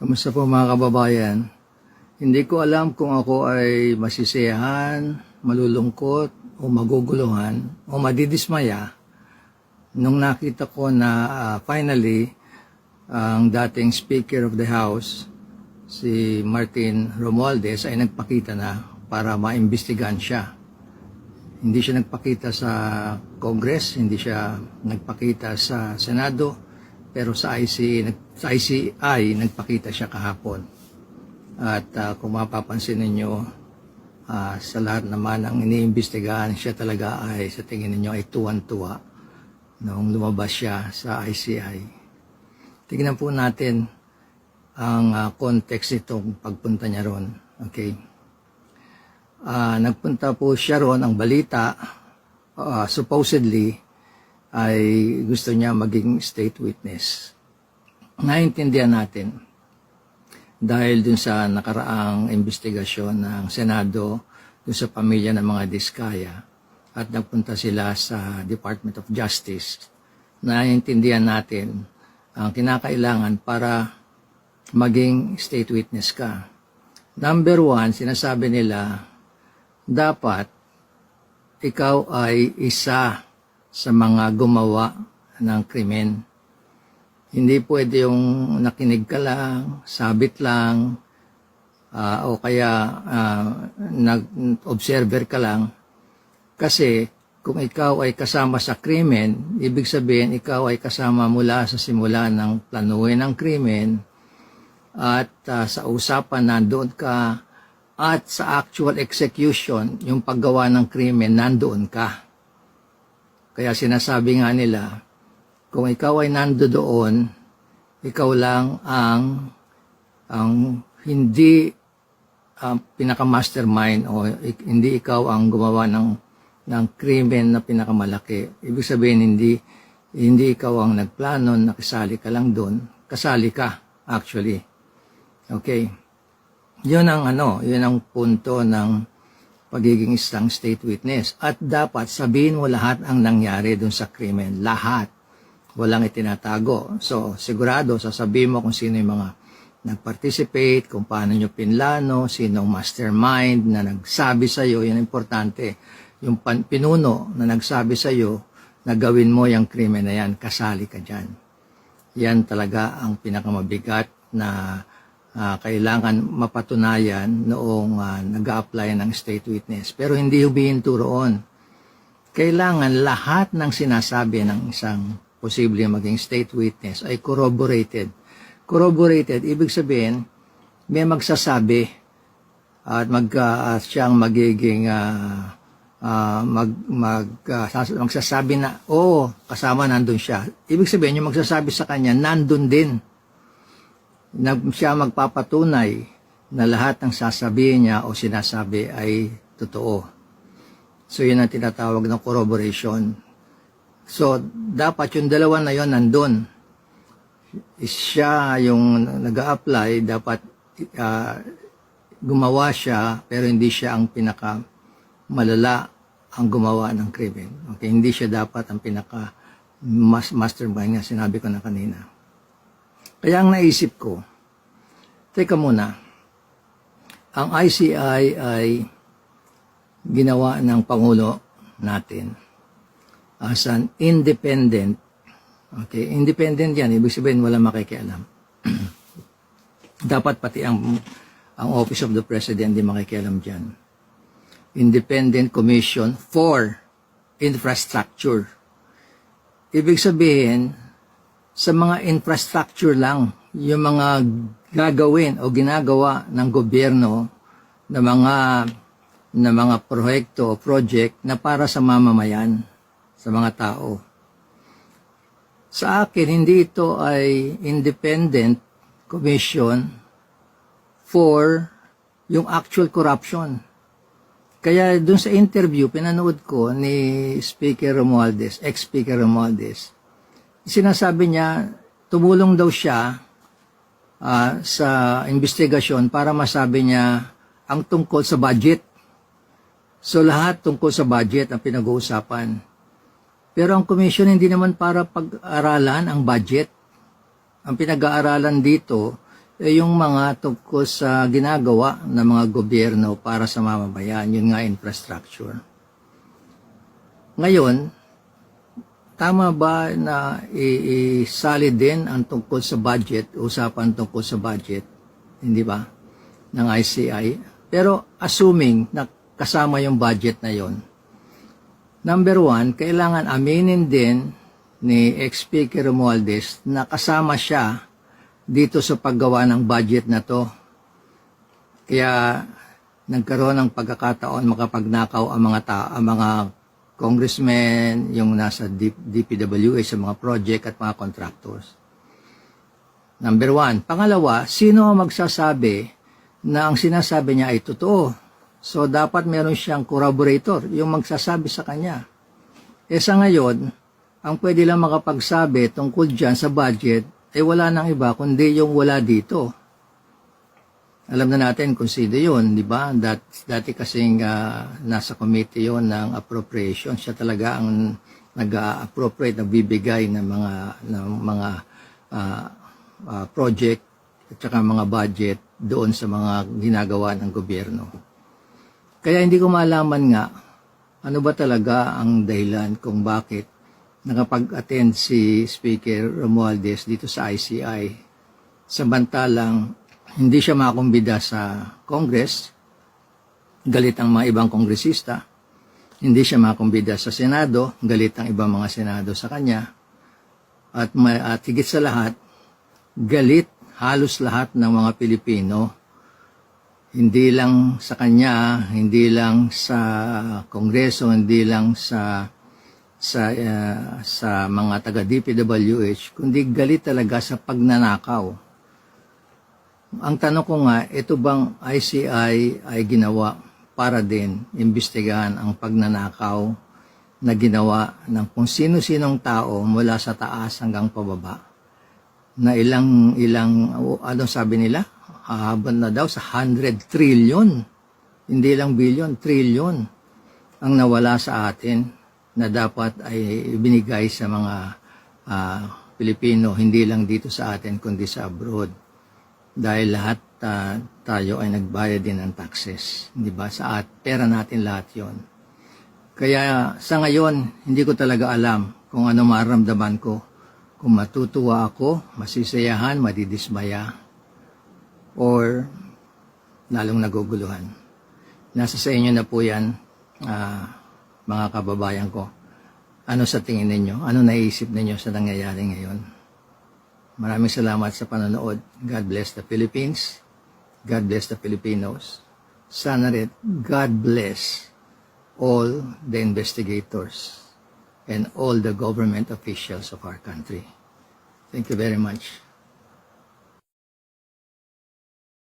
Kamusta po mga kababayan? Hindi ko alam kung ako ay masisiyahan, malulungkot, o maguguluhan, o madidismaya nung nakita ko na finally ang dating Speaker of the House, si Martin Romualdez, ay nagpakita na para maimbestigahan siya. Hindi siya nagpakita sa Congress, hindi siya nagpakita sa Senado, pero sa ICI nagpakita siya kahapon. At kung mapapansin ninyo, sa lahat naman ang iniimbestigahan, siya talaga ay sa tingin ninyo ay tuwan-tuwa nung lumabas siya sa ICI. Tingnan po natin ang context nitong pagpunta niya ron. Okay. Nagpunta po siya ron, ang balita, supposedly, ay gusto niya maging state witness. Naintindihan natin dahil dun sa nakaraang investigasyon ng Senado dun sa pamilya ng mga Diskaya at nagpunta sila sa Department of Justice. Naintindihan natin ang kinakailangan para maging state witness ka. Number one, sinasabi nila, dapat ikaw ay isa sa mga gumawa ng krimen. Hindi pwede yung nakinig ka lang, sabit lang, o kaya nag-observer ka lang. Kasi kung ikaw ay kasama sa krimen, ibig sabihin ikaw ay kasama mula sa simula ng planuhin ng krimen at sa usapan nandoon ka at sa actual execution, yung paggawa ng krimen, nandoon ka. Kaya sinasabi nga nila, kung ikaw ay nandoon, ikaw lang ang hindi pinaka-mastermind o hindi ikaw ang gumawa ng krimen na pinakamalaki. Ibig sabihin, hindi ikaw ang nagplano, nakisali ka lang doon. Kasali ka, actually. Okay. Yun ang punto ng pagiging isang state witness. At dapat sabihin mo lahat ang nangyari dun sa krimen. Lahat. Walang itinatago. So, sigurado, sasabihin mo kung sino yung mga nag-participate, kung paano nyo pinlano, sino ang mastermind na nagsabi sa'yo. Yan importante. Yung pinuno na nagsabi sa'yo na gawin mo yung krimen na yan, kasali ka dyan. Yan talaga ang pinakamabigat na kailangan mapatunayan noong nag-a-apply ng state witness. Pero hindi hubihinto roon. Kailangan lahat ng sinasabi ng isang posible maging state witness ay corroborated. Corroborated, ibig sabihin, may magsasabi at siyang magiging magsasabi na, kasama nandun siya. Ibig sabihin, yung magsasabi sa kanya, nandun din. Siya magpapatunay na lahat ng sasabihin niya o sinasabi ay totoo. So, yun ang tinatawag ng corroboration. So, dapat yung dalawa na yun nandun. Siya yung nag-a-apply, dapat gumawa siya, pero hindi siya ang pinaka-malala ang gumawa ng krimen. Okay? Hindi siya dapat ang pinaka-mastermind nga, sinabi ko na kanina. Kaya ang naisip ko, teka muna, ang ICI ay ginawa ng Pangulo natin as an independent. Okay, independent yan, ibig sabihin wala makikialam. Dapat pati ang Office of the President di makikialam dyan. Independent Commission for Infrastructure. Ibig sabihin, sa mga infrastructure lang, yung mga gagawin o ginagawa ng gobyerno na mga proyekto o project na para sa mamamayan, sa mga tao. Sa akin, hindi ito ay independent commission for yung actual corruption. Kaya dun sa interview, pinanood ko ni Speaker Romualdez, ex-Speaker Romualdez, sinasabi niya, tumulong daw siya sa investigasyon para masabi niya ang tungkol sa budget. So lahat tungkol sa budget ang pinag-uusapan. Pero ang commission hindi naman para pag-aralan ang budget. Ang pinag-aaralan dito yung mga tungkol sa ginagawa ng mga gobyerno para sa mamamayan, yun nga infrastructure. Ngayon, tama ba na isali din ang tungkol sa budget, usapan tungkol sa budget, hindi ba, ng ICI? Pero assuming na kasama yung budget na yon, number one, kailangan aminin din ni ex-Speaker Romualdez na kasama siya dito sa paggawa ng budget na to. Kaya nagkaroon ng pagkakataon makapagnakaw ang mga congressmen, yung nasa DPWH sa mga project at mga contractors. Number one. Pangalawa, sino ang magsasabi na ang sinasabi niya ay totoo? So dapat meron siyang corroborator, yung magsasabi sa kanya. Sa ngayon, ang pwede lang makapagsabi tungkol dyan sa budget ay wala nang iba kundi yung wala dito. Alam na natin kung sino yun, di ba? Dati kasing nasa committee yun ng appropriation. Siya talaga ang nag-appropriate, nagbibigay ng mga project at saka mga budget doon sa mga ginagawa ng gobyerno. Kaya hindi ko malaman nga ano ba talaga ang dahilan kung bakit nakapag-attend si Speaker Romualdez dito sa ICI. Samantalang hindi siya makakumbida sa Congress, galit ang mga ibang kongresista. Hindi siya makakumbida sa Senado, galit ang ibang mga Senado sa kanya. At higit sa lahat, galit halos lahat ng mga Pilipino. Hindi lang sa kanya, hindi lang sa Kongreso, hindi lang sa mga taga DPWH, kundi galit talaga sa pagnanakaw. Ang tanong ko nga, ito bang ICI ay ginawa para din imbestigahan ang pagnanakaw na ginawa ng kung sino-sinong tao mula sa taas hanggang pababa? Na ilang ano sabi nila? Hahabol na daw sa 100 trillion. Hindi lang billion, trillion ang nawala sa atin na dapat ay binigay sa mga Pilipino, hindi lang dito sa atin kundi sa abroad. Dahil lahat tayo ay nagbayad din ng taxes, di ba? Pera natin lahat 'yon. Kaya sa ngayon, hindi ko talaga alam kung ano mararamdaman ko. Kung matutuwa ako, masisiyahan, madidismaya, or lalong naguguluhan. Nasa sa inyo na po yan, mga kababayan ko. Ano sa tingin ninyo? Ano naisip ninyo sa nangyayari ngayon? Maraming salamat sa panonood. God bless the Philippines. God bless the Filipinos. Sana rin, God bless all the investigators and all the government officials of our country. Thank you very much.